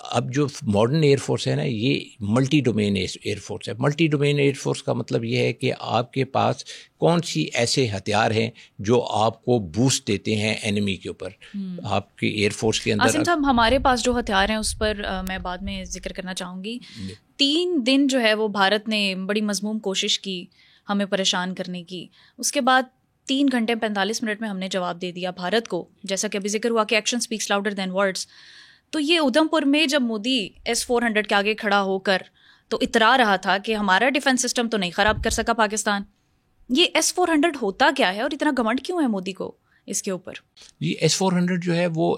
اب جو modern air force ہے نا یہ ملٹی ڈومین ایئر فورس ہے. ملٹی ڈومین ایئر فورس کا مطلب یہ ہے کہ آپ کے پاس کون سی ایسے ہتھیار ہیں جو آپ کو بوسٹ دیتے ہیں اینیمی کے اوپر. آپ کے ایئر فورس کے اندر عاصم صاحب ہمارے پاس جو ہتھیار ہیں اس پر میں بعد میں ذکر کرنا چاہوں گی. 3 دن جو ہے وہ بھارت نے بڑی مذموم کوشش کی ہمیں پریشان کرنے کی. اس کے بعد 3 گھنٹے 45 منٹ میں ہم نے جواب دے دیا بھارت کو, جیسا کہ ابھی ذکر ہوا کہ action speaks louder than words. تو یہ ادھم پور میں جب مودی S-400 کے آگے کھڑا ہو کر تو اترا رہا تھا کہ ہمارا ڈیفنس سسٹم تو نہیں خراب کر سکا پاکستان, یہ S-400 ہوتا کیا ہے اور اتنا گھمنڈ کیوں ہے مودی کو اس کے اوپر؟ جی S-400 جو ہے وہ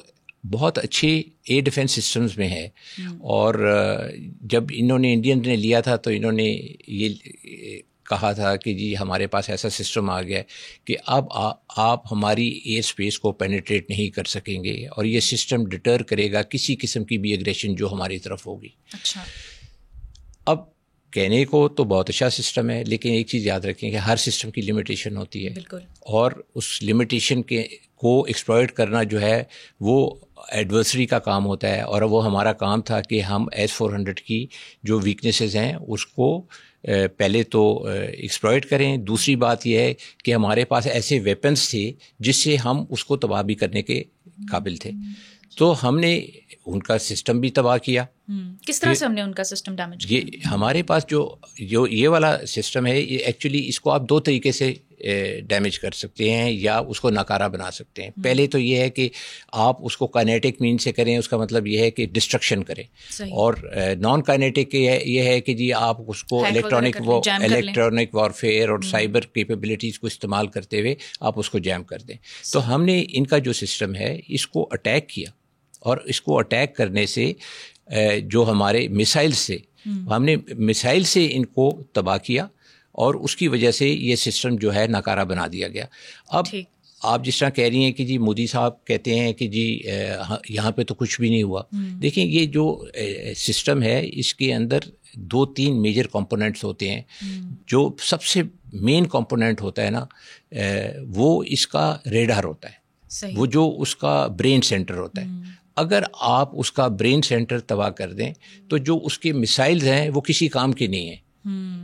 بہت اچھے ایئر ڈیفنس سسٹمز میں ہے, اور جب انہوں نے انڈین نے لیا تھا تو انہوں نے یہ کہا تھا کہ جی ہمارے پاس ایسا سسٹم آ گیا کہ اب آپ ہماری ایئر اسپیس کو پینیٹریٹ نہیں کر سکیں گے, اور یہ سسٹم ڈٹر کرے گا کسی قسم کی بھی ایگریشن جو ہماری طرف ہوگی. اچھا, اب کہنے کو تو بہت اچھا سسٹم ہے, لیکن ایک چیز یاد رکھیں کہ ہر سسٹم کی لمیٹیشن ہوتی ہے. بالکل. اور اس لمیٹیشن کو ایکسپلائٹ کرنا جو ہے وہ ایڈورسری کا کام ہوتا ہے, اور وہ ہمارا کام تھا کہ ہم S-400 کی جو ویکنیسز ہیں اس کو پہلے تو ایکسپلائٹ کریں. دوسری بات یہ ہے کہ ہمارے پاس ایسے ویپنز تھے جس سے ہم اس کو تباہ بھی کرنے کے قابل تھے, تو ہم نے ان کا سسٹم بھی تباہ کیا. کس طرح سے ہم نے ان کا سسٹم ڈیمیج کیا؟ یہ ہمارے پاس جو یہ والا سسٹم ہے یہ ایکچولی اس کو آپ 2 طریقے سے ڈیمیج کر سکتے ہیں یا اس کو ناکارہ بنا سکتے ہیں. پہلے تو یہ ہے کہ آپ اس کو کائنیٹک مین سے کریں, اس کا مطلب یہ ہے کہ ڈسٹرکشن کریں. اور نان کائنیٹک یہ ہے کہ جی آپ اس کو الیکٹرانک وارفیئر اور سائبر کیپیبلٹیز کو استعمال کرتے ہوئے آپ اس کو جیم کر دیں. تو ہم نے ان کا جو سسٹم ہے اس کو اٹیک کیا, اور اس کو اٹیک کرنے سے جو ہمارے میسائل سے ہم نے میسائل سے ان کو تباہ کیا, اور اس کی وجہ سے یہ سسٹم جو ہے ناکارہ بنا دیا گیا. اب آپ جس طرح کہہ رہی ہیں کہ جی مودی صاحب کہتے ہیں کہ جی یہاں پہ تو کچھ بھی نہیں ہوا. دیکھیں یہ جو سسٹم ہے اس کے اندر 2-3 میجر کمپوننٹس ہوتے ہیں. جو سب سے مین کمپوننٹ ہوتا ہے نا وہ اس کا ریڈار ہوتا ہے, وہ جو اس کا برین سینٹر ہوتا ہے. اگر آپ اس کا برین سینٹر تباہ کر دیں تو جو اس کے میسائلز ہیں وہ کسی کام کے نہیں ہیں.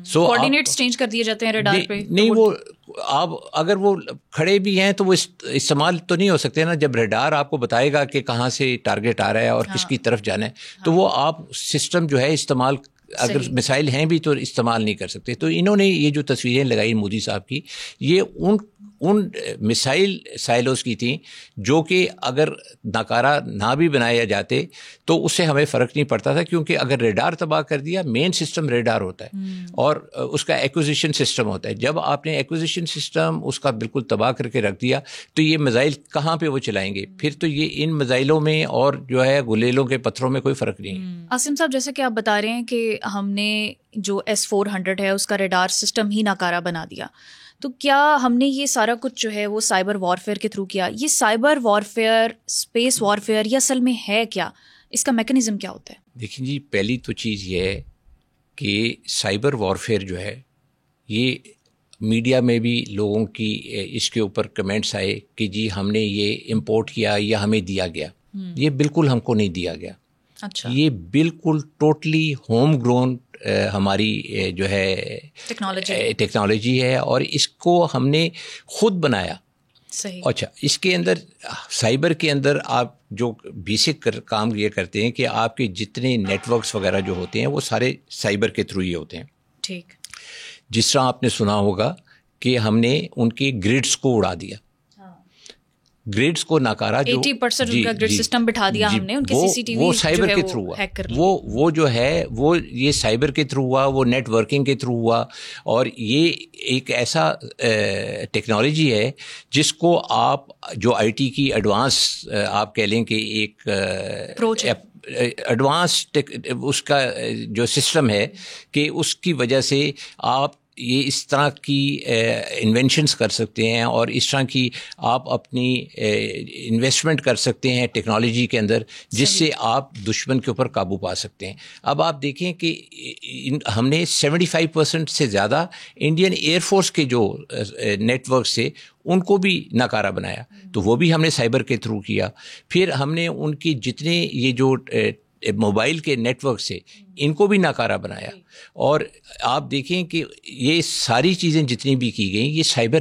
کوآرڈینیٹس چینج کر دیے جاتے ہیں ریڈار پہ. نہیں, وہ آپ اگر وہ کھڑے بھی ہیں تو وہ استعمال تو نہیں ہو سکتے نا. جب ریڈار آپ کو بتائے گا کہ کہاں سے ٹارگیٹ آ رہا ہے اور کس کی طرف جانا ہے, تو وہ آپ سسٹم جو ہے استعمال اگر مسائل ہیں بھی تو استعمال نہیں کر سکتے. تو انہوں نے یہ جو تصویریں لگائی مودی صاحب کی, یہ ان مسائل سائلوز کی تھیں جو کہ اگر ناکارہ نہ بھی بنائے جاتے تو اس سے ہمیں فرق نہیں پڑتا تھا, کیونکہ اگر ریڈار تباہ کر دیا, مین سسٹم ریڈار ہوتا ہے اور اس کا ایکوزیشن سسٹم ہوتا ہے. جب آپ نے ایکوزیشن سسٹم اس کا بالکل تباہ کر کے رکھ دیا تو یہ میزائل کہاں پہ وہ چلائیں گے پھر؟ تو یہ ان میزائلوں میں اور جو ہے گلیلوں کے پتھروں میں کوئی فرق نہیں ہے. عاصم صاحب جیسے کہ آپ بتا رہے ہیں کہ ہم نے جو S-400 ہے اس کا ریڈار سسٹم ہی ناکارہ بنا دیا, تو کیا ہم نے یہ سارا کچھ جو ہے وہ سائبر وارفیئر کے تھرو کیا؟ یہ سائبر وارفیئر اسپیس وارفیئر یہ اصل میں ہے کیا؟ اس کا میکانزم کیا ہوتا ہے؟ دیکھیں جی, پہلی تو چیز یہ ہے کہ سائبر وارفیئر جو ہے یہ میڈیا میں بھی لوگوں کی اس کے اوپر کمنٹس آئے کہ جی ہم نے یہ امپورٹ کیا یا ہمیں دیا گیا. یہ بالکل ہم کو نہیں دیا گیا. اچھا. یہ بالکل ٹوٹلی ہوم گرون ہماری جو ہے ٹیکنالوجی ہے, اور اس کو ہم نے خود بنایا. صحیح. اچھا, اس کے اندر سائبر کے اندر آپ جو بیسک کام یہ کرتے ہیں کہ آپ کے جتنے نیٹ ورکس وغیرہ جو ہوتے ہیں وہ سارے سائبر کے تھرو ہی ہوتے ہیں. ٹھیک. جس طرح آپ نے سنا ہوگا کہ ہم نے ان کے گریڈز کو اڑا دیا, گریڈز کو ناکارہ, جو 80% ان کا گریڈ سسٹم بٹھا دیا ہم نے ان کے سی سی ٹی وی, وہ سائبر کے تھرو ہوا. وہ جو ہے وہ یہ سائبر کے تھرو ہوا, وہ نیٹ ورکنگ کے تھرو ہوا. اور یہ ایک ایسا ٹیکنالوجی ہے جس کو آپ جو آئی ٹی کی ایڈوانس آپ کہہ لیں کہ ایک ایڈوانس اس کا جو سسٹم ہے کہ اس کی وجہ سے آپ یہ اس طرح کی انوینشنز کر سکتے ہیں اور اس طرح کی آپ اپنی انویسٹمنٹ کر سکتے ہیں ٹیکنالوجی کے اندر, جس سے آپ دشمن کے اوپر قابو پا سکتے ہیں. اب آپ دیکھیں کہ ہم نے 75% سے زیادہ انڈین ایئر فورس کے جو نیٹ ورک سے ان کو بھی ناکارہ بنایا, تو وہ بھی ہم نے سائبر کے تھرو کیا. پھر ہم نے ان کی جتنے یہ جو موبائل کے نیٹ ورک سے ان کو بھی ناکارہ بنایا. اور آپ دیکھیں کہ یہ ساری چیزیں جتنی بھی کی گئیں یہ سائبر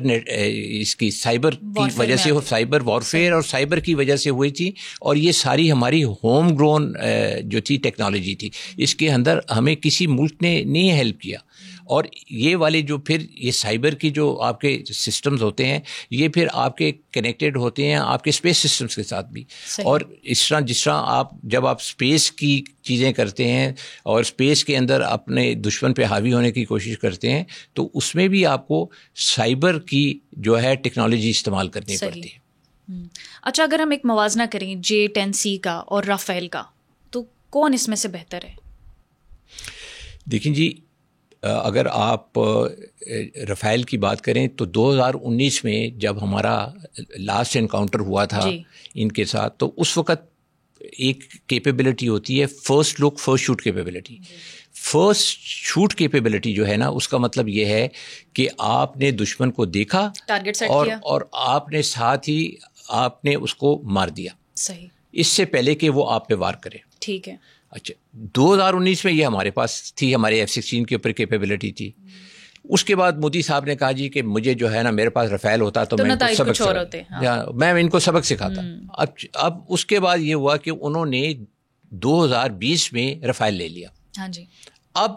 کی وجہ سے سائبر وارفیئر اور سائبر کی وجہ سے ہوئی تھی. اور یہ ساری ہماری ہوم گرون جو تھی ٹیکنالوجی تھی, اس کے اندر ہمیں کسی ملک نے نہیں ہیلپ کیا. اور یہ والے جو پھر یہ سائبر کی جو آپ کے سسٹمز ہوتے ہیں یہ پھر آپ کے کنیکٹڈ ہوتے ہیں آپ کے اسپیس سسٹمز کے ساتھ بھی. اور اس طرح جس طرح آپ جب آپ اسپیس کی چیزیں کرتے ہیں اور اسپیس کے اندر اپنے دشمن پہ حاوی ہونے کی کوشش کرتے ہیں تو اس میں بھی آپ کو سائبر کی جو ہے ٹیکنالوجی استعمال کرنی پڑتی ہے. اچھا, اگر ہم ایک موازنہ کریں J-10C کا اور رافیل کا تو کون اس میں سے بہتر ہے؟ دیکھیں جی, اگر آپ رافیل کی بات کریں تو 2019 میں جب ہمارا لاسٹ انکاؤنٹر ہوا تھا ان کے ساتھ, تو اس وقت ایک کیپیبلٹی ہوتی ہے first look first shoot capability. First shoot capability جو ہے نا, اس کا مطلب یہ ہے کہ آپ نے دشمن کو دیکھا اور آپ نے ساتھ ہی آپ نے اس کو مار دیا, صحیح, اس سے پہلے کہ وہ آپ پہ وار کرے. ٹھیک ہے. اچھا, 2019 میں یہ ہمارے پاس تھی, ہمارے F-16 کے اوپر کیپیبلٹی تھی. اس کے بعد مودی صاحب نے کہا جی کہ مجھے جو ہے نا میرے پاس رافیل ہوتا تو میں ان کو سبق سکھاتا. اب اس کے بعد یہ ہوا کہ انہوں نے 2020 میں رافیل لے لیا. ہاں جی. اب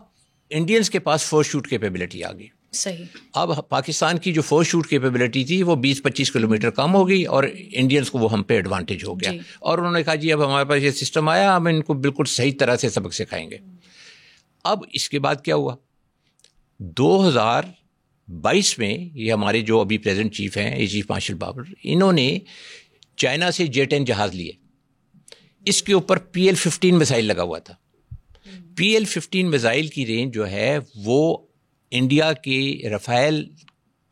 انڈینز کے پاس فرسٹ شوٹ کیپیبلٹی آ گئی. صحیح. اب پاکستان کی جو فرسٹ شوٹ کیپیبلٹی تھی وہ 20-25 کلومیٹر کم ہو گئی اور انڈینز کو وہ ہم پہ ایڈوانٹیج ہو گیا. اور انہوں نے کہا جی اب ہمارے پاس یہ سسٹم آیا, ہم ان کو بالکل صحیح طرح سے سبق سکھائیں گے. اب اس کے بعد کیا ہوا, 2022 میں یہ ہمارے جو ابھی پریزنٹ چیف ہیں ایئر چیف مارشل بابر, انہوں نے چائنا سے J-10 جہاز لیے. اس کے اوپر PL-15 میزائل لگا ہوا تھا. PL-15 میزائل کی رینج جو ہے وہ انڈیا کے رافیل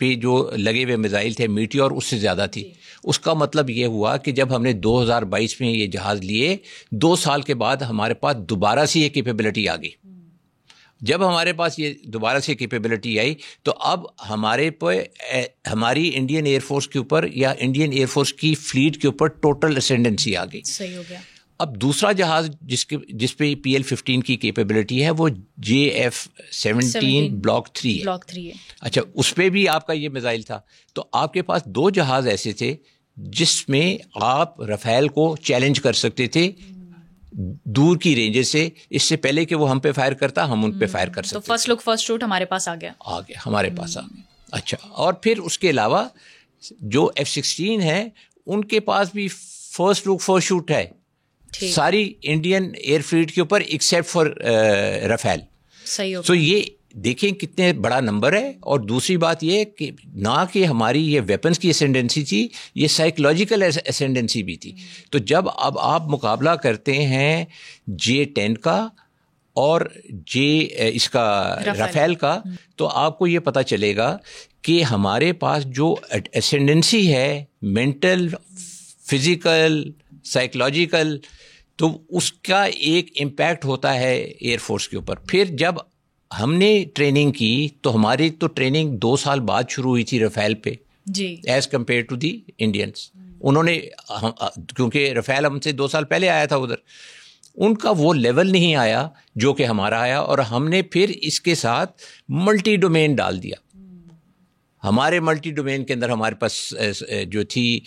پہ جو لگے ہوئے میزائل تھے میٹیور اس سے زیادہ تھی. اس کا مطلب یہ ہوا کہ جب ہم نے 2022 میں یہ جہاز لیے, 2 سال کے بعد ہمارے پاس دوبارہ سے یہ کیپیبلٹی آ گئی. جب ہمارے پاس یہ دوبارہ سے کیپیبلٹی آئی تو اب ہمارے پہ ہماری انڈین ایئر فورس کے اوپر یا انڈین ایئر فورس کی فلیٹ کے اوپر ٹوٹل اسینڈنسی آ گئی. صحیح ہو گیا. اب دوسرا جہاز جس پہ PL-15 کی کیپیبلٹی ہے وہ JF-17 بلاک 3 ہے. اچھا, اس پہ بھی آپ کا یہ میزائل تھا. تو آپ کے پاس 2 جہاز ایسے تھے جس میں آپ رافیل کو چیلنج کر سکتے تھے دور کی رینجز سے, اس سے پہلے کہ وہ ہم پہ فائر کرتا ہم ان پہ فائر کر سکتے. تو فرسٹ لک فرسٹ شوٹ ہمارے پاس آ گیا ہمارے پاس آ گیا. اچھا, اور پھر اس کے علاوہ جو F-16 ہے ان کے پاس بھی فرسٹ لک فرسٹ شوٹ ہے ساری انڈین ایئر فلیٹ کے اوپر ایکسیپٹ فار رافیل. صحیح. تو یہ دیکھیں کتنے بڑا نمبر ہے. اور دوسری بات یہ کہ نہ کہ ہماری یہ ویپنز کی اسینڈنسی تھی, یہ سائیکولوجیکل اسینڈنسی بھی تھی. تو جب اب آپ مقابلہ کرتے ہیں J-10 کا اور اس کا رافیل کا, تو آپ کو یہ پتہ چلے گا کہ ہمارے پاس جو اسینڈنسی ہے مینٹل, فزیکل, سائیکولوجیکل, تو اس کا ایک امپیکٹ ہوتا ہے ایئر فورس کے اوپر. پھر جب ہم نے ٹریننگ کی تو ہماری تو ٹریننگ 2 سال بعد شروع ہوئی تھی رافیل پہ as compared to the Indians. انہوں نے کیونکہ رافیل ہم سے 2 سال پہلے آیا تھا ادھر, ان کا وہ لیول نہیں آیا جو کہ ہمارا آیا. اور ہم نے پھر اس کے ساتھ ملٹی ڈومین ڈال دیا. ہمارے ملٹی ڈومین کے اندر ہمارے پاس جو تھی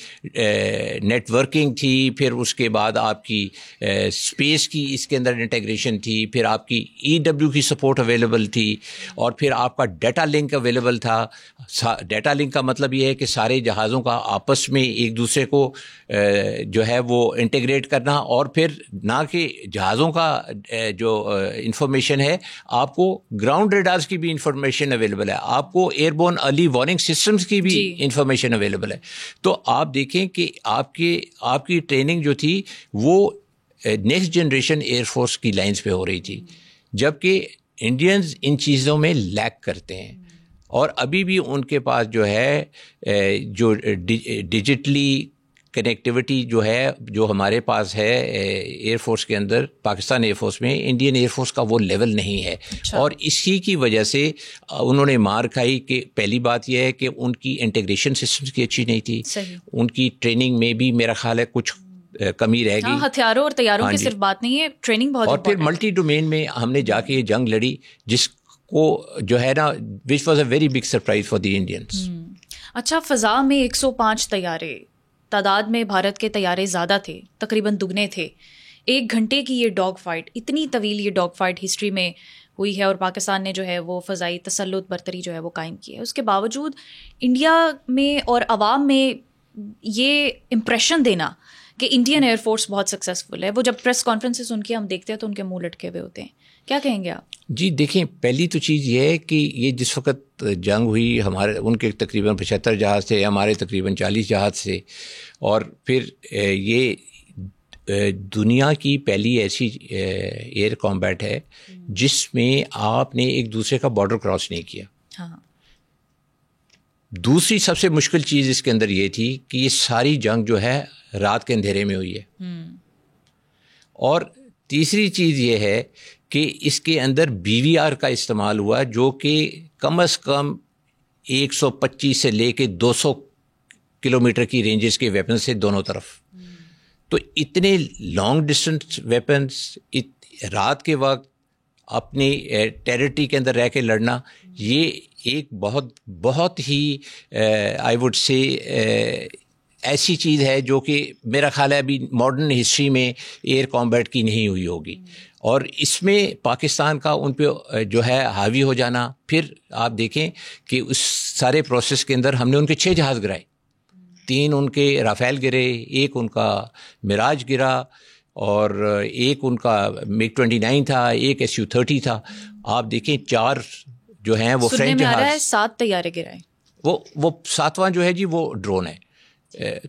نیٹ ورکنگ تھی, پھر اس کے بعد آپ کی اسپیس کی اس کے اندر انٹیگریشن تھی, پھر آپ کی EW کی سپورٹ اویلیبل تھی, اور پھر آپ کا ڈیٹا لنک اویلیبل تھا. ڈیٹا لنک کا مطلب یہ ہے کہ سارے جہازوں کا آپس میں ایک دوسرے کو جو ہے وہ انٹیگریٹ کرنا, اور پھر نہ کہ جہازوں کا جو انفارمیشن ہے, آپ کو گراؤنڈ ریڈارز کی بھی انفارمیشن اویلیبل ہے, آپ کو airborne early warning systems کی بھی انفارمیشن اویلیبل ہے. تو آپ دیکھیں کہ آپ کی ٹریننگ جو تھی وہ نیکسٹ جنریشن ایئر فورس کی لائنز پہ ہو رہی تھی, جبکہ انڈینز ان چیزوں میں لیک کرتے ہیں. اور ابھی بھی ان کے پاس جو ہے جو ڈیجیٹلی کنیکٹیوٹی جو ہے جو ہمارے پاس ہے ایئر فورس کے اندر, پاکستان ایئر فورس میں, انڈین ایئر فورس کا وہ لیول نہیں ہے. اور اسی کی وجہ سے انہوں نے مار کھائی کہ پہلی بات یہ ہے کہ ان کی انٹیگریشن سسٹمز کی اچھی نہیں تھی, ان کی ٹریننگ میں بھی میرا خیال ہے کچھ کمی رہ گئی. ہتھیاروں اور تیاروں کی صرف بات نہیں ہے, ٹریننگ بہت. اور پھر ملٹی ڈومین میں ہم نے جا کے یہ جنگ لڑی, جس کو جو ہے نا which was a very big surprise for the Indians. اچھا, فضا میں 105 طیارے, تعداد میں بھارت کے طیارے زیادہ تھے, تقریباً دگنے تھے. 1 گھنٹے کی یہ ڈاگ فائٹ, اتنی طویل یہ ڈاگ فائٹ ہسٹری میں ہوئی ہے, اور پاکستان نے جو ہے وہ فضائی تسلط برتری جو ہے وہ قائم کی ہے. اس کے باوجود انڈیا میں اور عوام میں یہ امپریشن دینا کہ انڈین ایئر فورس بہت سکسیزفل ہے, وہ جب پریس کانفرنسز سن کے ہم دیکھتے ہیں تو ان کے منہ لٹکے ہوئے ہوتے ہیں. کیا کہیں گے آپ؟ جی دیکھیں, پہلی تو چیز یہ ہے کہ یہ جس وقت جنگ ہوئی, ہمارے ان کے تقریباً 75 جہاز تھے, ہمارے تقریباً 40 جہاز تھے, اور پھر یہ دنیا کی پہلی ایسی ایئر کامبیٹ ہے جس میں آپ نے ایک دوسرے کا بارڈر کراس نہیں کیا. ہاں. دوسری سب سے مشکل چیز اس کے اندر یہ تھی کہ یہ ساری جنگ جو ہے رات کے اندھیرے میں ہوئی ہے. اور تیسری چیز یہ ہے کہ اس کے اندر BVR کا استعمال ہوا, جو کہ کم از کم 125 سے لے کے 200 کلومیٹر کی رینجز کے ویپنز سے دونوں طرف. تو اتنے لانگ ڈسٹینس ویپنز رات کے وقت اپنی ٹیریٹری کے اندر رہ کے لڑنا, یہ ایک بہت ہی آئی وڈ سے ایسی چیز ہے جو کہ میرا خیال ہے ابھی ماڈرن ہسٹری میں ایئر کامبیٹ کی نہیں ہوئی ہوگی. اور اس میں پاکستان کا ان پہ جو ہے حاوی ہو جانا, پھر آپ دیکھیں کہ اس سارے پروسیس کے اندر ہم نے ان کے 6 جہاز گرائے, 3 ان کے رافیل گرے, 1 ان کا مراج گرا, اور 1 ان کا MiG-29 تھا, 1 Su-30 تھا. آپ دیکھیں 4 جو ہیں وہ فرینچ جہاز. 7 طیارے گرائے. وہ 7واں جو ہے جی وہ ڈرون ہے.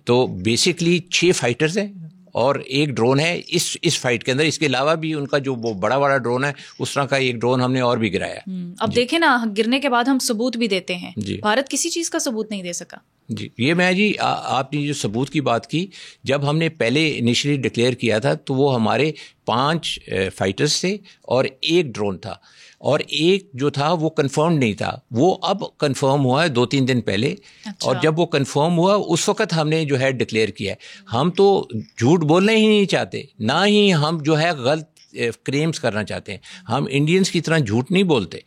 تو بیسکلی 6 فائٹرز ہیں اور 1 ڈرون ہے اس فائٹ کے اندر. اس کے علاوہ بھی ان کا جو وہ بڑا ڈرون ہے, اس طرح کا 1 ڈرون ہم نے اور بھی گرایا. اب دیکھیں نا, گرنے کے بعد ہم ثبوت بھی دیتے ہیں, بھارت کسی چیز کا ثبوت نہیں دے سکا. جی یہ میں جی آپ نے جو ثبوت کی بات کی, جب ہم نے پہلے انیشلی ڈکلیئر کیا تھا تو وہ ہمارے 5 فائٹرز تھے اور 1 ڈرون تھا, اور 1 جو تھا وہ کنفرم نہیں تھا. وہ اب کنفرم ہوا ہے 2-3 دن پہلے. اور جب وہ کنفرم ہوا اس وقت ہم نے جو ہے ڈکلیئر کیا ہے. ہم تو جھوٹ بولنا ہی نہیں چاہتے, نہ ہی ہم جو ہے غلط کلیمز کرنا چاہتے ہیں. ہم انڈینز کی طرح جھوٹ نہیں بولتے,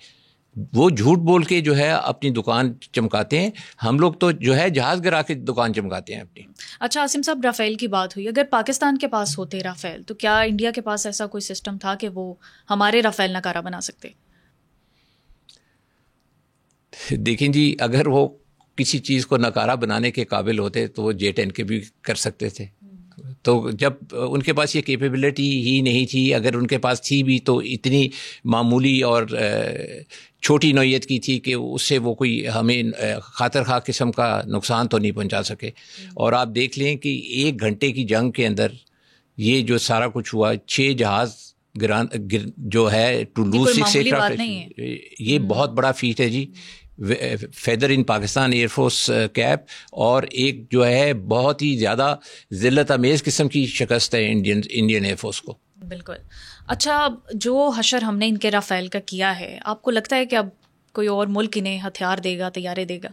وہ جھوٹ بول کے جو ہے اپنی دکان چمکاتے ہیں. ہم لوگ تو جو ہے جہاز گرا کے دکان چمکاتے ہیں اپنی. اچھا عاصم صاحب, رافیل کی بات ہوئی, اگر پاکستان کے پاس ہوتے رافیل تو کیا انڈیا کے پاس ایسا کوئی سسٹم تھا کہ وہ ہمارے رافیل ناکارہ بنا سکتے؟ دیکھیں جی, اگر وہ کسی چیز کو ناکارہ بنانے کے قابل ہوتے تو وہ J-10 کے بھی کر سکتے تھے. تو جب ان کے پاس یہ کیپیبلٹی ہی نہیں تھی, اگر ان کے پاس تھی بھی تو اتنی معمولی اور چھوٹی نوعیت کی تھی کہ اس سے وہ کوئی ہمیں خاطر خواہ قسم کا نقصان تو نہیں پہنچا سکے. اور آپ دیکھ لیں کہ 1 گھنٹے کی جنگ کے اندر یہ جو سارا کچھ ہوا, 6 جہاز جو ہے ٹو لوز 6 ایئرکرافٹ, یہ بہت بڑا فیٹ ہے جی. فیدر ان پاکستان ایئر فورس کیپ, اور ایک جو ہے بہت ہی زیادہ ذلت امیز قسم کی شکست ہے انڈین ایئر فورس کو. بالکل. اچھا, جو حشر ہم نے ان کے رافیل کا کیا ہے, آپ کو لگتا ہے کہ اب کوئی اور ملک انہیں ہتھیار دے گا, طیارے دے گا؟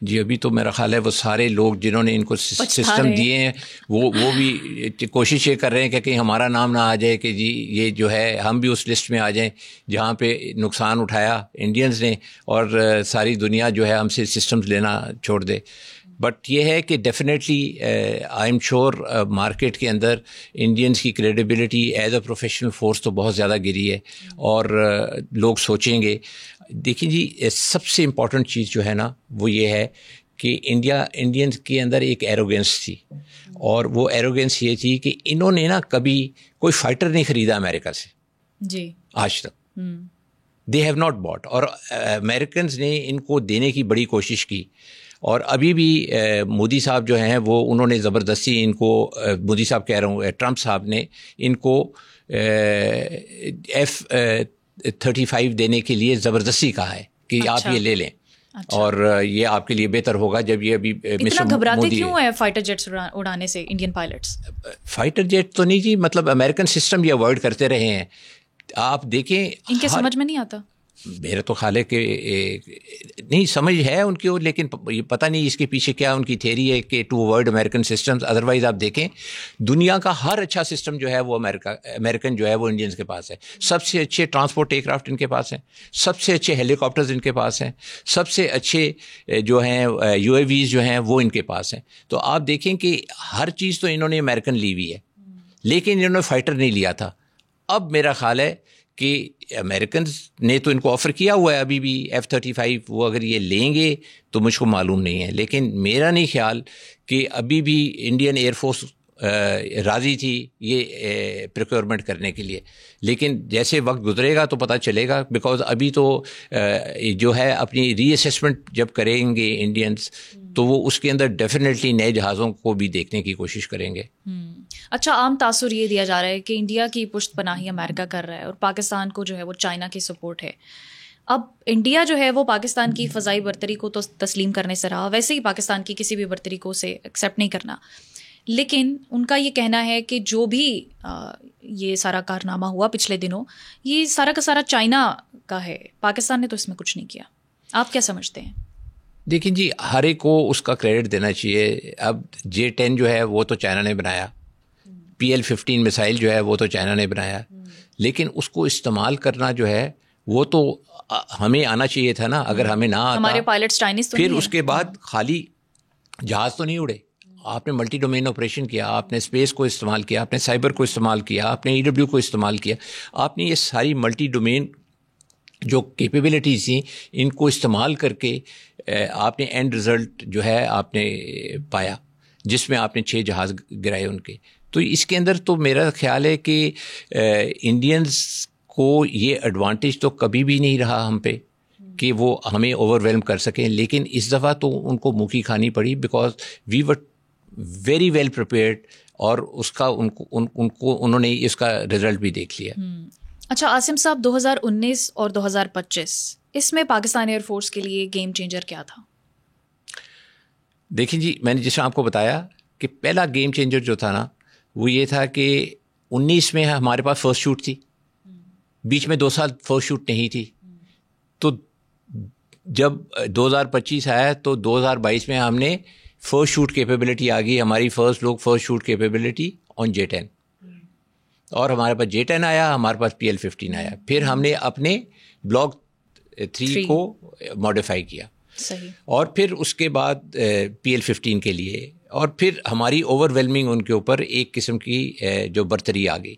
جی ابھی تو میرا خیال ہے وہ سارے لوگ جنہوں نے ان کو سسٹم دیے ہیں وہ بھی کوشش یہ کر رہے ہیں کہ کہیں ہمارا نام نہ آ جائے کہ جی یہ جو ہے ہم بھی اس لسٹ میں آ جائیں جہاں پہ نقصان اٹھایا انڈینز نے, اور ساری دنیا جو ہے ہم سے سسٹمز لینا چھوڑ دے. بٹ یہ ہے کہ definitely I am sure market کے اندر انڈینز کی credibility as a professional force تو بہت زیادہ گری ہے, اور لوگ سوچیں گے. دیکھیں جی, سب سے امپورٹنٹ چیز جو ہے نا وہ یہ ہے کہ انڈینز کے اندر ایک ایروگینس تھی, اور وہ ایروگینس یہ تھی کہ انہوں نے نا کبھی کوئی فائٹر نہیں خریدا امریکہ سے جی آج تک. دے ہیو ناٹ باٹ, اور امریکنز نے ان کو دینے کی بڑی کوشش کی. اور ابھی بھی مودی صاحب جو ہیں وہ انہوں نے زبردستی ان کو, مودی صاحب کہہ رہا ہوں, ٹرمپ صاحب نے ان کو F-35 دینے کے لیے زبردستی کہا ہے کہ آپ یہ لے لیں, اور یہ آپ کے لیے بہتر ہوگا. جب یہ ابھی اتنا گھبراتے کیوں ہیں فائٹر جیٹس اڑانے سے انڈین پائلٹس؟ فائٹر جیٹ تو نہیں جی, مطلب امریکن سسٹم یہ اوائڈ کرتے رہے ہیں. آپ دیکھیں ان کے سمجھ میں نہیں آتا. میرا تو خیال ہے کہ نہیں سمجھ ہے ان کی, لیکن پتہ نہیں اس کے پیچھے کیا ان کی تھیری ہے کہ to avoid American systems. Otherwise آپ دیکھیں دنیا کا ہر اچھا سسٹم جو ہے وہ امریکن جو ہے وہ انڈینز کے پاس ہے. سب سے اچھے ٹرانسپورٹ ایئر کرافٹ ان کے پاس ہیں, سب سے اچھے ہیلی کاپٹرز ان کے پاس ہیں, سب سے اچھے جو ہیں یو اے ویز جو ہیں وہ ان کے پاس ہیں. تو آپ دیکھیں کہ ہر چیز تو انہوں نے امریکن لی ہوئی ہے, لیکن انہوں نے فائٹر نہیں لیا تھا. اب میرا خیال ہے کہ امریکنز نے تو ان کو آفر کیا ہوا ہے ابھی بھی F-35, وہ اگر یہ لیں گے تو مجھ کو معلوم نہیں ہے, لیکن میرا نہیں خیال کہ ابھی بھی انڈین ایئر فورس راضی تھی یہ پروکیورمنٹ کرنے کے لیے. لیکن جیسے وقت گزرے گا تو پتہ چلے گا, بیکاز ابھی تو جو ہے اپنی ری اسیسمنٹ جب کریں گے انڈینز تو وہ اس کے اندر ڈیفینیٹلی نئے جہازوں کو بھی دیکھنے کی کوشش کریں گے. اچھا, عام تاثر یہ دیا جا رہا ہے کہ انڈیا کی پشت پناہی امریکہ کر رہا ہے اور پاکستان کو جو ہے وہ چائنا کی سپورٹ ہے. اب انڈیا جو ہے وہ پاکستان کی فضائی برتری کو تو تسلیم کرنے سے رہا, ویسے ہی پاکستان کی کسی بھی برتری کو اسے ایکسیپٹ نہیں کرنا, لیکن ان کا یہ کہنا ہے کہ جو بھی یہ سارا کارنامہ ہوا پچھلے دنوں یہ سارا کا سارا چائنا کا ہے, پاکستان نے تو اس میں کچھ نہیں کیا. آپ کیا سمجھتے ہیں؟ دیکھیں جی, ہر ایک کو اس کا کریڈٹ دینا چاہیے. اب J-10 جو ہے وہ تو چائنا نے بنایا, PL-15 میسائل جو ہے وہ تو چائنا نے بنایا, لیکن اس کو استعمال کرنا جو ہے وہ تو ہمیں آنا چاہیے تھا نا. اگر ہمیں نہ آتا, ہمارے پائلٹس چائنیز تو پھر اس کے بعد خالی جہاز تو نہیں اڑے. آپ نے ملٹی ڈومین آپریشن کیا, آپ نے اسپیس کو استعمال کیا, آپ نے سائبر کو استعمال کیا, آپ نے EW کو استعمال کیا, آپ نے یہ ساری ملٹی ڈومین جو کیپیبلٹیز تھیں ان کو استعمال کر کے آپ نے اینڈ رزلٹ جو ہے آپ نے پایا, جس میں آپ نے 6 جہاز گرائے ان کے. تو اس کے اندر تو میرا خیال ہے کہ انڈینز کو یہ ایڈوانٹیج تو کبھی بھی نہیں رہا ہم پہ کہ وہ ہمیں اوور ویلم کر سکیں, لیکن اس دفعہ تو ان کو منہ کی کھانی پڑی because we were very well prepared, اور اس کا انہوں نے اس کا رزلٹ بھی دیکھ لیا. اچھا عاصم صاحب, 2019 اور 2025 اس میں پاکستان ایئر فورس کے لیے گیم چینجر کیا تھا؟ دیکھیں جی, میں نے جیسے آپ کو بتایا کہ پہلا گیم چینجر جو تھا نا وہ یہ تھا کہ 19 میں ہمارے پاس فرسٹ شوٹ تھی, بیچ میں 2 سال فرسٹ شوٹ نہیں تھی. تو جب 2025 آیا تو 2022 میں ہم نے فرسٹ شوٹ کیپیبلٹی آ گئی, ہماری فرسٹ شوٹ کیپیبلٹی آن J-10, اور ہمارے پاس J-10 آیا, ہمارے پاس PL-15 آیا. پھر ہم نے اپنے بلاک 3 کو ماڈیفائی کیا, اور پھر اس کے بعد PL-15 کے لیے, اور پھر ہماری اوور ویلمنگ ان کے اوپر ایک قسم کی جو برتری آ گئی.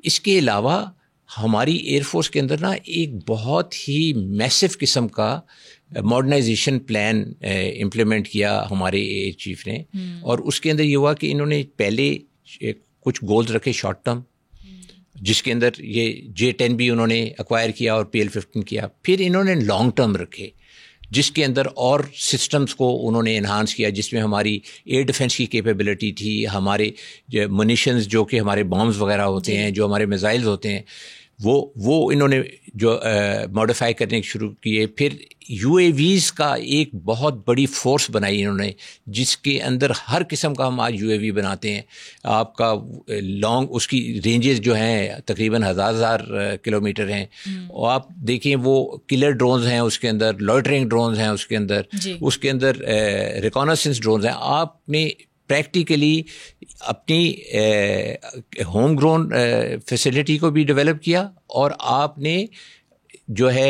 اس کے علاوہ ہماری ایئر فورس کے اندر نا ایک بہت ہی میسو قسم کا ماڈرنائزیشن پلان امپلیمنٹ کیا ہمارے ایئر چیف نے, اور اس کے اندر یہ ہوا کہ انہوں نے پہلے کچھ گولز رکھے شارٹ ٹرم, جس کے اندر یہ J-10 بھی انہوں نے ایکوائر کیا اور PL-15 کیا. پھر انہوں نے لانگ ٹرم رکھے جس کے اندر اور سسٹمز کو انہوں نے انہانس کیا, جس میں ہماری ایئر ڈیفنس کی کیپیبلٹی تھی, ہمارے منیشنز جو کہ ہمارے بامز وغیرہ ہوتے ہیں, جو ہمارے میزائلز ہوتے ہیں, وہ انہوں نے جو ماڈیفائی کرنے شروع کیے. پھر UAVs کا ایک بہت بڑی فورس بنائی انہوں نے, جس کے اندر ہر قسم کا ہم آج UAV بناتے ہیں. آپ کا لانگ اس کی رینجز جو ہیں تقریباً 1000 کلومیٹر ہیں, اور آپ دیکھیں وہ کلر ڈرونز ہیں, اس کے اندر لوئٹرنگ ڈرونز ہیں, اس کے اندر اس کے اندر ریکانسنس ڈرونز ہیں. آپ نے پریکٹیکلی اپنی ہوم گرون فیسلٹی کو بھی ڈیولپ کیا, اور آپ نے جو ہے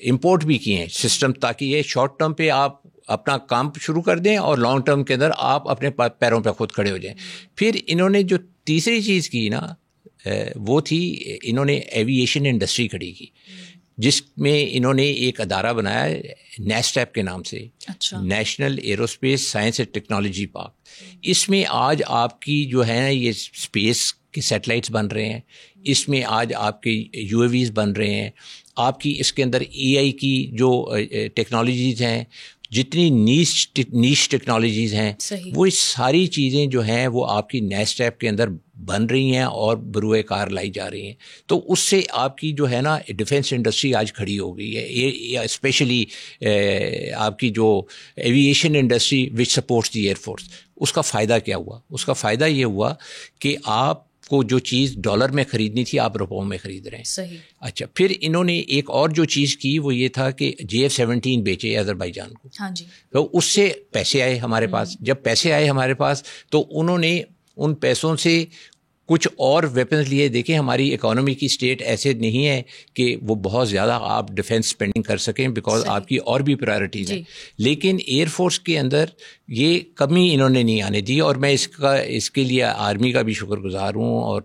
امپورٹ بھی کیے ہیں سسٹم, تاکہ یہ شارٹ ٹرم پہ آپ اپنا کام شروع کر دیں اور لانگ ٹرم کے اندر آپ اپنے پیروں پہ خود کھڑے ہو جائیں. پھر انہوں نے جو تیسری چیز کی نا وہ تھی, انہوں نے ایوییشن انڈسٹری کھڑی کی, جس میں انہوں نے ایک ادارہ بنایا نیسٹیپ کے نام سے, national aerospace science and technology park. اس میں آج آپ کی جو ہے نا یہ اسپیس کے سیٹلائٹس بن رہے ہیں, اس میں آج آپ کے UAVs بن رہے ہیں, آپ کی اس کے اندر AI کی جو ٹیکنالوجیز ہیں, جتنی نیش ٹیکنالوجیز ہیں, وہ ساری چیزیں جو ہیں وہ آپ کی نیسٹیپ کے اندر بن رہی ہیں اور بروئے کار لائی جا رہی ہیں. تو اس سے آپ کی جو ہے نا ڈیفینس انڈسٹری آج کھڑی ہو گئی ہے, اسپیشلی آپ کی جو ایوییشن انڈسٹری وچ سپورٹس دی ایئر فورس. اس کا فائدہ کیا ہوا؟ اس کا فائدہ یہ ہوا کہ آپ کو جو چیز ڈالر میں خریدنی تھی آپ روپوں میں خرید رہے ہیں. صحیح. اچھا پھر انہوں نے ایک اور جو چیز کی وہ یہ تھا کہ JF-17 بیچے آذربائیجان کو. ہاں جی. تو اس سے پیسے آئے ہمارے پاس. جب پیسے آئے ہمارے پاس تو انہوں نے ان پیسوں سے کچھ اور ویپنز لیے. دیکھیں ہماری اکانومی کی سٹیٹ ایسے نہیں ہے کہ وہ بہت زیادہ آپ ڈیفینس اسپینڈنگ کر سکیں بیکاز آپ کی اور بھی پرائرٹیز ہیں. لیکن ایئر فورس کے اندر یہ کمی انہوں نے نہیں آنے دی اور میں اس کے لیے آرمی کا بھی شکر گزار ہوں اور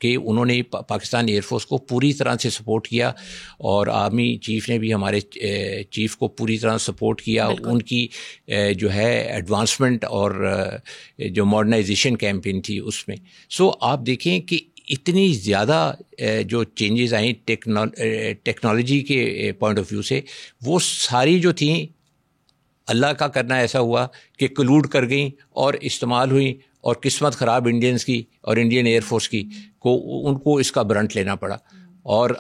کہ انہوں نے پاکستان ایئر فورس کو پوری طرح سے سپورٹ کیا اور آرمی چیف نے بھی ہمارے چیف کو پوری طرح سپورٹ کیا. ان کی جو ہے ایڈوانسمنٹ اور جو ماڈرنائزیشن کیمپین تھی اس میں. سو آپ دیکھیں کہ اتنی زیادہ جو چینجز آئیں ٹیکنالوجی کے پوائنٹ آف ویو سے وہ ساری جو تھیں اللہ کا کرنا ایسا ہوا کہ کلوڈ کر گئیں اور استعمال ہوئیں اور قسمت خراب انڈینز کی اور انڈین ایئر فورس کی ان کو اس کا برنٹ لینا پڑا. اور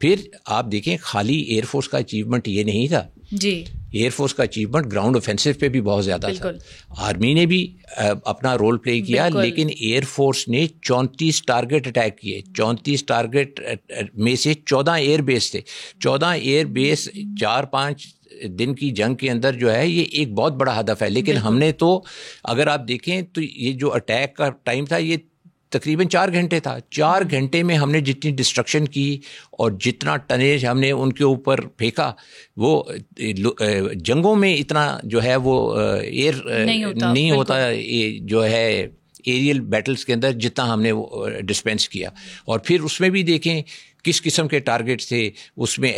پھر آپ دیکھیں خالی ایئر فورس کا اچیومنٹ یہ نہیں تھا جی. ایئر فورس کا اچیومنٹ گراؤنڈ آفینسو پہ بھی بہت زیادہ تھا. آرمی نے بھی اپنا رول پلے کیا لیکن ایئر فورس نے 34 ٹارگٹ اٹیک کیے. 34 ٹارگٹ میں سے 14 ایئر بیس تھے. 14 ایئر بیس 4-5 دن کی جنگ کے اندر جو ہے یہ ایک بہت بڑا ہدف ہے. لیکن ہم نے تو اگر آپ دیکھیں تو یہ جو اٹیک کا ٹائم تھا یہ تقریباً 4 گھنٹے تھا. 4 گھنٹے میں ہم نے جتنی ڈسٹرکشن کی اور جتنا ٹنیج ہم نے ان کے اوپر پھینکا وہ جنگوں میں اتنا جو ہے وہ ایئر نہیں ہوتا جو ہے ایریل بیٹلز کے اندر جتنا ہم نے ڈسپینس کیا. اور پھر اس میں بھی دیکھیں کس قسم کے ٹارگیٹس تھے اس میں.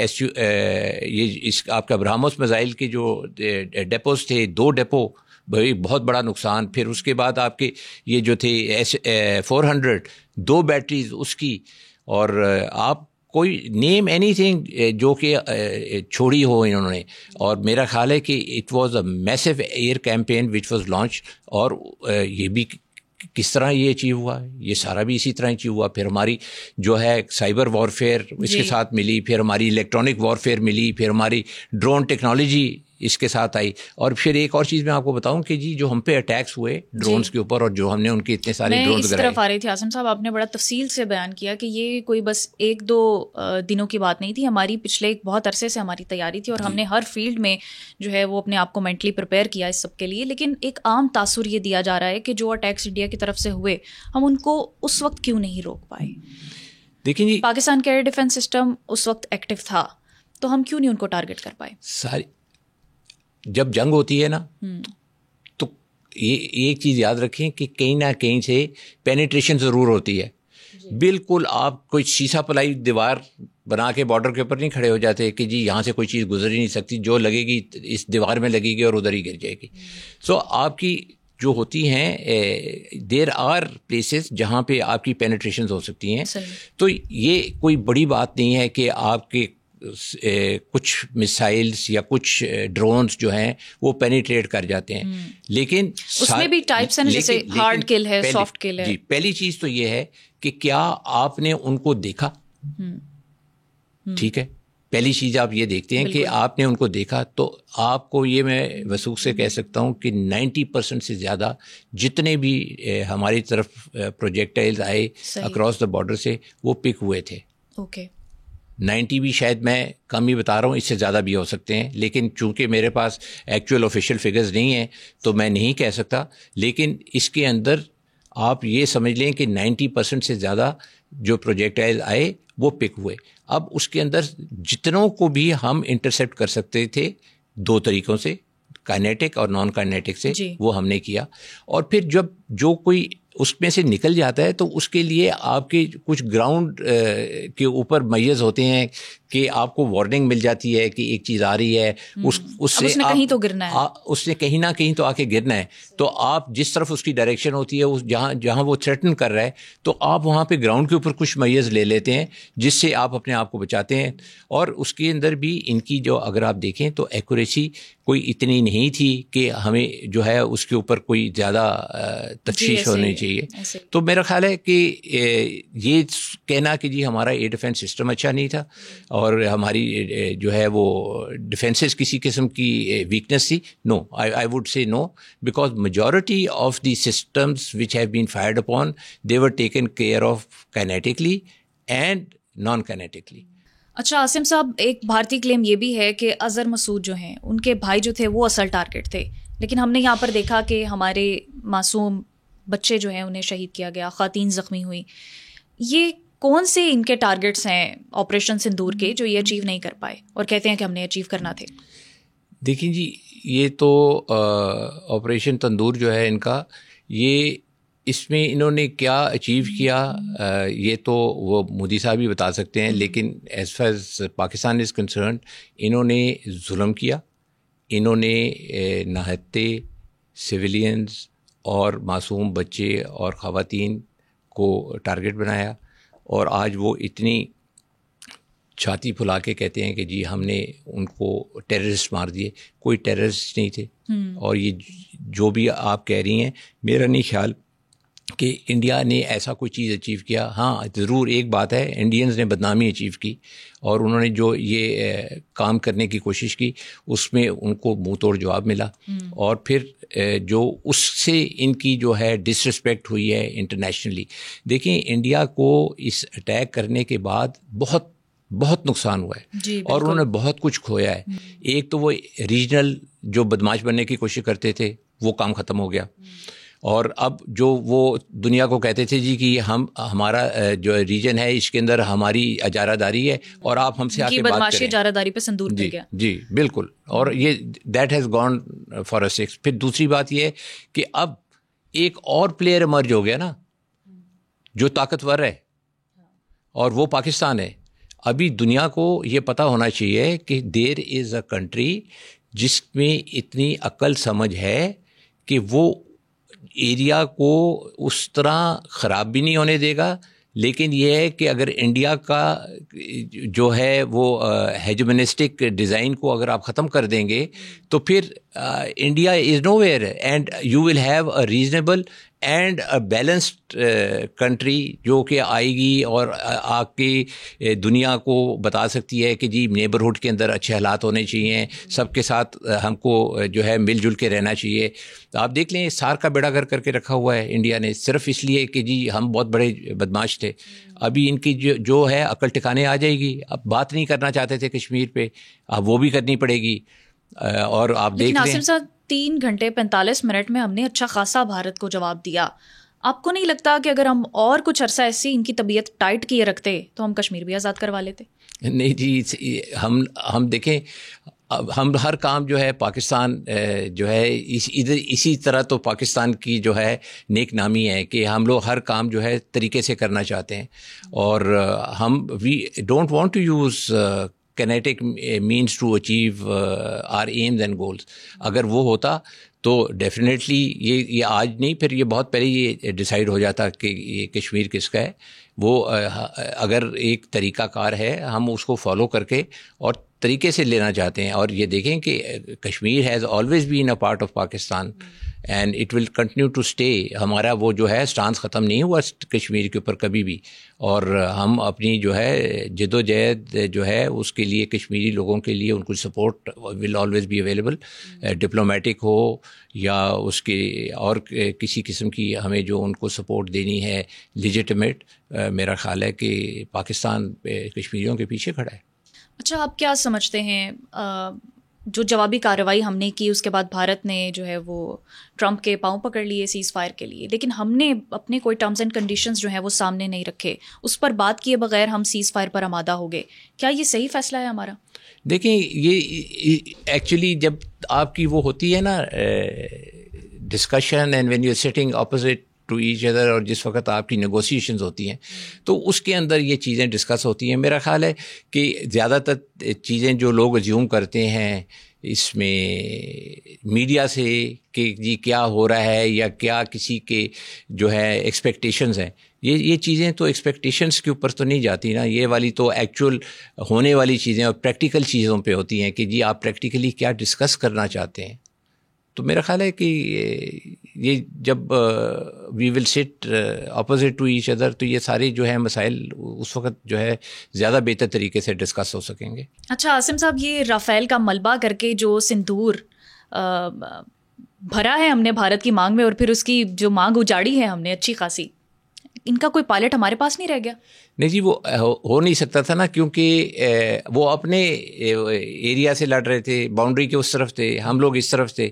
یہ آپ کا برہموس میزائل کے جو ڈیپوز تھے 2 ڈیپو بہت بڑا نقصان. پھر اس کے بعد آپ کے یہ جو تھے S-400 2 بیٹریز اس کی. اور آپ کوئی نیم اینی تھنگ جو کہ چھوڑی ہو انہوں نے. اور میرا خیال ہے کہ it was a massive air campaign which was launch. اور یہ بھی کس طرح یہ اچیو ہوا یہ سارا بھی اسی طرح اچیو ہوا. پھر ہماری جو ہے سائبر وارفیئر اس کے ساتھ ملی, پھر ہماری الیکٹرانک وارفیئر ملی, پھر ہماری ڈرون ٹیکنالوجی اس کے ساتھ آئی. اور پھر ایک اور چیز میں آپ کو بتاؤں کہ جی جو ہم پہ اٹیکس ہوئے ڈرونز کے اوپر اور جو ہم نے ان کے اتنے سارے ڈرونز اس طرف آ رہی تھی. عاصم صاحب آپ نے بڑا تفصیل سے بیان کیا کہ یہ کوئی بس 1-2 دنوں کی بات نہیں تھی. ہماری پچھلے ایک بہت عرصے سے ہماری تیاری تھی اور ہم نے ہر فیلڈ میں جو ہے وہ اپنے آپ کو مینٹلی پریپیئر کیا اس سب کے لیے. لیکن ایک عام تاثر یہ دیا جا رہا ہے کہ جو اٹیکس انڈیا کی طرف سے ہوئے ہم ان کو اس وقت کیوں نہیں روک پائے. دیکھیں جی پاکستان کا ایئر ڈیفینس سسٹم اس وقت ایکٹیو تھا تو ہم کیوں نہیں ان کو ٹارگٹ کر پائے. ساری جب جنگ ہوتی ہے نا تو یہ ایک چیز یاد رکھیں کہ کہیں نہ کہیں سے پینیٹریشن ضرور ہوتی ہے. بالکل آپ کوئی شیشہ پلائی دیوار بنا کے بارڈر کے اوپر نہیں کھڑے ہو جاتے کہ جی یہاں سے کوئی چیز گزر ہی نہیں سکتی, جو لگے گی اس دیوار میں لگے گی اور ادھر ہی گر جائے گی. سو آپ کی جو ہوتی ہیں دیر آر پلیسز جہاں پہ آپ کی پینیٹریشنز ہو سکتی ہیں. تو یہ کوئی بڑی بات نہیں ہے کہ آپ کے کچھ میسائلز یا کچھ ڈرونز جو ہیں وہ پینیٹریٹ کر جاتے ہیں. لیکن اس میں بھی ٹائپس ہیں جیسے ہارڈ کل ہے, سافٹ کل ہے. جی پہلی چیز تو یہ ہے کہ کیا آپ نے ان کو دیکھا. ٹھیک ہے, پہلی چیز آپ یہ دیکھتے ہیں کہ آپ نے ان کو دیکھا. تو آپ کو یہ میں وثوق سے کہہ سکتا ہوں کہ 90% سے زیادہ جتنے بھی ہماری طرف پروجیکٹائلز آئے اکراس دا بارڈر سے وہ پک ہوئے تھے. اوکے 90 بھی شاید میں کم ہی بتا رہا ہوں, اس سے زیادہ بھی ہو سکتے ہیں. لیکن چونکہ میرے پاس ایکچوئل آفیشیل فگرز نہیں ہیں تو میں نہیں کہہ سکتا. لیکن اس کے اندر آپ یہ سمجھ لیں کہ 90% سے زیادہ جو پروجیکٹائل آئے وہ پک ہوئے. اب اس کے اندر جتنوں کو بھی ہم انٹرسیپٹ کر سکتے تھے 2 طریقوں سے, کائنیٹک اور نان کائنیٹک سے, وہ ہم نے کیا. اور پھر جب جو کوئی اس میں سے نکل جاتا ہے تو اس کے لیے آپ کے کچھ گراؤنڈ کے اوپر میز ہوتے ہیں کہ آپ کو وارننگ مل جاتی ہے کہ ایک چیز آ رہی ہے, اس سے کہیں تو گرنا ہے, اس نے کہیں نہ کہیں تو آ کے گرنا ہے. تو آپ جس طرف اس کی ڈائریکشن ہوتی ہے جہاں وہ تھریٹن کر رہا ہے تو آپ وہاں پہ گراؤنڈ کے اوپر کچھ میز لے لیتے ہیں جس سے آپ اپنے آپ کو بچاتے ہیں. اور اس کے اندر بھی ان کی جو اگر آپ دیکھیں تو ایکوریسی کوئی اتنی نہیں تھی کہ ہمیں جو ہے اس کے اوپر کوئی زیادہ تشویش ہونی چاہیے. تو میرا خیال ہے کہ یہ کہنا کہ جی ہمارا ایئر ڈیفینس سسٹم اچھا نہیں تھا اور ہماری جو ہے وہ ڈیفینسز کسی قسم کی ویکنیس تھی. نو, I would say no, because majority of the systems which have been fired upon they were taken care of kinetically and non kinetically. اچھا عاصم صاحب، ایک بھارتی کلیم یہ بھی ہے کہ اظہر مسعود جو ہیں ان کے بھائی جو تھے وہ اصل ٹارگٹ تھے، لیکن ہم نے یہاں پر دیکھا کہ ہمارے معصوم بچے جو ہیں انہیں شہید کیا گیا، خواتین زخمی ہوئی. یہ کون سے ان کے ٹارگٹس ہیں آپریشن سندور کے جو یہ اچیو نہیں کر پائے اور کہتے ہیں کہ ہم نے اچیو کرنا تھے؟ دیکھیں جی، یہ تو آپریشن تندور جو ہے ان کا، یہ اس میں انہوں نے کیا اچیو کیا یہ تو وہ مودی صاحب ہی بتا سکتے ہیں، لیکن as far as Pakistan is concerned انہوں نے ظلم کیا، انہوں نے نہتے سویلینز اور معصوم بچے اور خواتین کو ٹارگٹ بنایا، اور آج وہ اتنی چھاتی پھلا کے کہتے ہیں کہ جی ہم نے ان کو ٹیررسٹ مار دیے. کوئی ٹیررسٹ نہیں تھے. اور یہ جو بھی آپ کہہ رہی ہیں، میرا نہیں خیال کہ انڈیا نے ایسا کوئی چیز اچیو کیا. ہاں ضرور ایک بات ہے، انڈینز نے بدنامی اچیو کی، اور انہوں نے جو یہ کام کرنے کی کوشش کی اس میں ان کو منہ توڑ جواب ملا. اور پھر جو اس سے ان کی جو ہے ڈسرسپیکٹ ہوئی ہے انٹرنیشنلی. دیکھیں انڈیا کو اس اٹیک کرنے کے بعد بہت نقصان ہوا ہے، اور انہوں نے بہت کچھ کھویا ہے. ایک تو وہ ریجنل جو بدماش بننے کی کوشش کرتے تھے وہ کام ختم ہو گیا، اور اب جو وہ دنیا کو کہتے تھے جی کہ ہمارا جو ریجن ہے اس کے اندر ہماری اجارہ داری ہے اور آپ ہم سے آ کے بات کریں، اجارہ داری پہ سندور پہ گیا. جی بالکل. اور یہ that has gone for a six. پھر دوسری بات یہ ہے کہ اب ایک اور پلیئر ایمرج ہو گیا نا جو طاقتور ہے، اور وہ پاکستان ہے. ابھی دنیا کو یہ پتہ ہونا چاہیے کہ دیر از اے کنٹری جس میں اتنی عقل سمجھ ہے کہ وہ ایریا کو اس طرح خراب بھی نہیں ہونے دے گا، لیکن یہ ہے کہ اگر انڈیا کا جو ہے وہ ہیجمنسٹک ڈیزائن کو اگر آپ ختم کر دیں گے تو پھر India is nowhere, and you will have a reasonable and a balanced country جو کہ آئے گی اور آ کے دنیا کو بتا سکتی ہے کہ جی نیبرہڈ کے اندر اچھے حالات ہونے چاہیے، سب کے ساتھ ہم کو جو ہے مل جل کے رہنا چاہیے. آپ دیکھ لیں سارک کا بیڑا کر کے رکھا ہوا ہے انڈیا نے، صرف اس لیے کہ جی ہم بہت بڑے بدماش تھے. ابھی ان کی جو ہے عقل ٹھکانے آ جائے گی. اب بات نہیں کرنا چاہتے تھے کشمیر پہ، اب وہ بھی کرنی پڑے گی. اور آپ دیکھ لیں ناصر صاحب 3 گھنٹے 45 منٹ میں ہم نے اچھا خاصا بھارت کو جواب دیا. آپ کو نہیں لگتا کہ اگر ہم اور کچھ عرصہ ایسی ان کی طبیعت ٹائٹ کیے رکھتے تو ہم کشمیر بھی آزاد کروا لیتے؟ نہیں جی، ہم دیکھیں ہم ہر کام جو ہے پاکستان جو ہے اسی طرح تو پاکستان کی جو ہے نیک نامی ہے کہ ہم لوگ ہر کام جو ہے طریقے سے کرنا چاہتے ہیں، اور ہم we don't want to use kinetic means to achieve our aims and goals. اگر وہ ہوتا تو ڈیفینیٹلی یہ آج نہیں، پھر یہ بہت پہلے یہ ڈیسائیڈ ہو جاتا کہ یہ کشمیر کس کا ہے. وہ اگر ایک طریقہ کار ہے ہم اس کو فالو کر کے اور طریقے سے لینا چاہتے ہیں. اور یہ دیکھیں کہ Kashmir has always been a part of Pakistan and it will continue to stay. ہمارا وہ جو ہے اسٹانس ختم نہیں ہوا کشمیر کے اوپر کبھی بھی، اور ہم اپنی جو ہے جد و جہد جو ہے اس کے لیے کشمیری لوگوں کے لیے ان کو support will always be available, diplomatic ہو یا اس کے اور کسی قسم کی ہمیں جو ان کو سپورٹ دینی ہے لیجیٹمیٹ. میرا خیال ہے کہ پاکستان کشمیریوں کے پیچھے کھڑا ہے. اچھا، آپ کیا سمجھتے ہیں جو جوابی کارروائی ہم نے کی اس کے بعد بھارت نے جو ہے وہ ٹرمپ کے پاؤں پکڑ لیے سیز فائر کے لیے، لیکن ہم نے اپنے کوئی ٹرمز اینڈ کنڈیشنز جو ہیں وہ سامنے نہیں رکھے، اس پر بات کیے بغیر ہم سیز فائر پر آمادہ ہو گئے. کیا یہ صحیح فیصلہ ہے ہمارا؟ دیکھیں یہ ایکچولی جب آپ کی وہ ہوتی ہے نا discussion and when you are sitting opposite to each other, اور جس وقت آپ کی نیگوسیشنز ہوتی ہیں تو اس کے اندر یہ چیزیں ڈسکس ہوتی ہیں. میرا خیال ہے کہ زیادہ تر چیزیں جو لوگ ازیوم کرتے ہیں اس میں میڈیا سے کہ جی کیا ہو رہا ہے یا کیا کسی کے جو ہے ایکسپیکٹیشنز ہیں، یہ چیزیں تو ایکسپیکٹیشنز کے اوپر تو نہیں جاتی نا. یہ والی تو ایکچوئل ہونے والی چیزیں اور پریکٹیکل چیزوں پہ ہوتی ہیں کہ جی آپ پریکٹیکلی کیا ڈسکس کرنا چاہتے ہیں. تو میرا خیال ہے کہ یہ جب وی ول سٹ اپوزٹ ٹو ایچ ادر تو یہ سارے جو ہے مسائل اس وقت جو ہے زیادہ بہتر طریقے سے ڈسکس ہو سکیں گے. اچھا عاصم صاحب، یہ رافیل کا ملبہ کر کے جو سندور بھرا ہے ہم نے بھارت کی مانگ میں، اور پھر اس کی جو مانگ اجاڑی ہے ہم نے اچھی خاصی، ان کا کوئی پائلٹ ہمارے پاس نہیں رہ گیا؟ نہیں جی، وہ ہو نہیں سکتا تھا نا، کیونکہ وہ اپنے ایریا سے لڑ رہے تھے، باؤنڈری کے اس طرف تھے، ہم لوگ اس طرف تھے،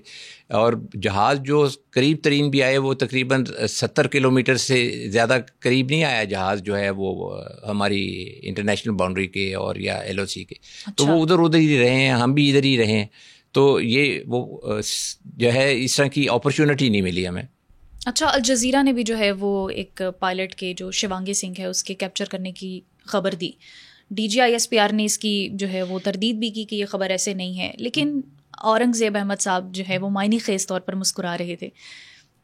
اور جہاز جو قریب ترین بھی آئے وہ تقریباً 70 کلومیٹر سے زیادہ قریب نہیں آیا جہاز جو ہے وہ ہماری انٹرنیشنل باؤنڈری کے اور یا LOC کے. تو وہ ادھر ہی رہے ہیں، ہم بھی ادھر ہی رہے ہیں، تو یہ وہ جو ہے اس طرح کی اپرچونٹی نہیں ملی ہمیں. اچھا، الجزیرہ نے بھی جو ہے وہ ایک پائلٹ کے جو شیوانگی سنگھ ہے اس کے کیپچر کرنے کی خبر دی. DGISPR نے اس کی جو ہے وہ تردید بھی کی کہ یہ خبر ایسے نہیں ہے، لیکن اورنگزیب احمد صاحب جو ہے وہ معنی خیز طور پر مسکرا رہے تھے.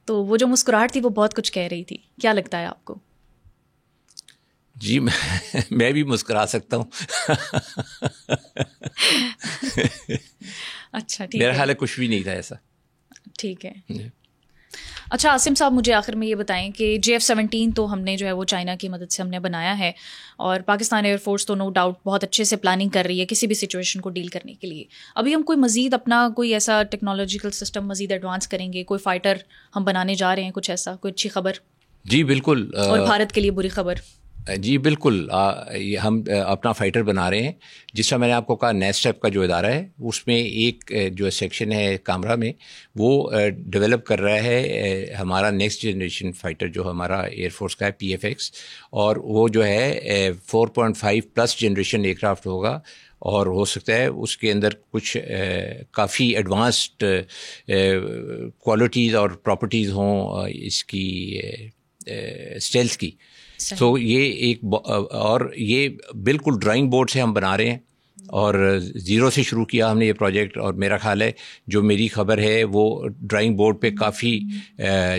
تو وہ جو مسکراہٹ تھی وہ بہت کچھ کہہ رہی تھی. کیا لگتا ہے آپ کو؟ جی میں بھی مسکرا سکتا ہوں. اچھا ٹھیک ہے، میرا خیال ہے کچھ بھی نہیں تھا ایسا. ٹھیک ہے. اچھا عاصم صاحب، مجھے آخر میں یہ بتائیں کہ JF-17 تو ہم نے جو ہے وہ چائنا کی مدد سے ہم نے بنایا ہے، اور پاکستان ایئر فورس تو نو ڈاؤٹ بہت اچھے سے پلاننگ کر رہی ہے کسی بھی سچویشن کو ڈیل کرنے کے لیے. ابھی ہم کوئی مزید اپنا کوئی ایسا ٹیکنالوجیکل سسٹم مزید ایڈوانس کریں گے؟ کوئی فائٹر ہم بنانے جا رہے ہیں، کچھ ایسا کوئی اچھی خبر؟ جی بالکل. اور بھارت کے لیے بری خبر؟ جی بالکل، ہم اپنا فائٹر بنا رہے ہیں. جس طرح میں نے آپ کو کہا نیسٹیپ کا جو ادارہ ہے اس میں ایک جو سیکشن ہے کامرا میں، وہ ڈیولپ کر رہا ہے ہمارا نیکسٹ جنریشن فائٹر جو ہمارا ایئر فورس کا ہے PFX، اور وہ جو ہے 4.5+ جنریشن ایئر کرافٹ ہوگا، اور ہو سکتا ہے اس کے اندر کچھ کافی ایڈوانسڈ کوالٹیز اور پراپرٹیز ہوں اس کی اسٹیلس کی. تو یہ ایک، اور یہ بالکل ڈرائنگ بورڈ سے ہم بنا رہے ہیں، اور زیرو سے شروع کیا ہم نے یہ پروجیکٹ. اور میرا خیال ہے جو میری خبر ہے وہ ڈرائنگ بورڈ پہ کافی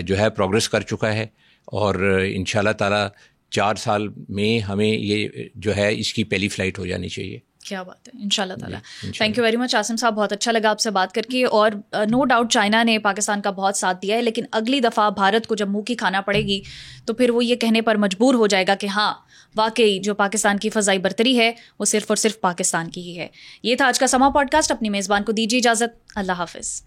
جو ہے پروگریس کر چکا ہے، اور انشاءاللہ تعالی 4 سال میں ہمیں یہ جو ہے اس کی پہلی فلائٹ ہو جانی چاہیے. کیا بات ہے، انشاءاللہ تعالیٰ. Thank you very much Asim صاحب، بہت اچھا لگا آپ سے بات کر کے. اور نو ڈاؤٹ چائنا نے پاکستان کا بہت ساتھ دیا ہے، لیکن اگلی دفعہ بھارت کو جب منہ کی کھانا پڑے گی تو پھر وہ یہ کہنے پر مجبور ہو جائے گا کہ ہاں واقعی جو پاکستان کی فضائی برتری ہے وہ صرف اور صرف پاکستان کی ہی ہے. یہ تھا آج کا سما پوڈ کاسٹ. اپنی میزبان کو دیجیے اجازت. اللہ حافظ.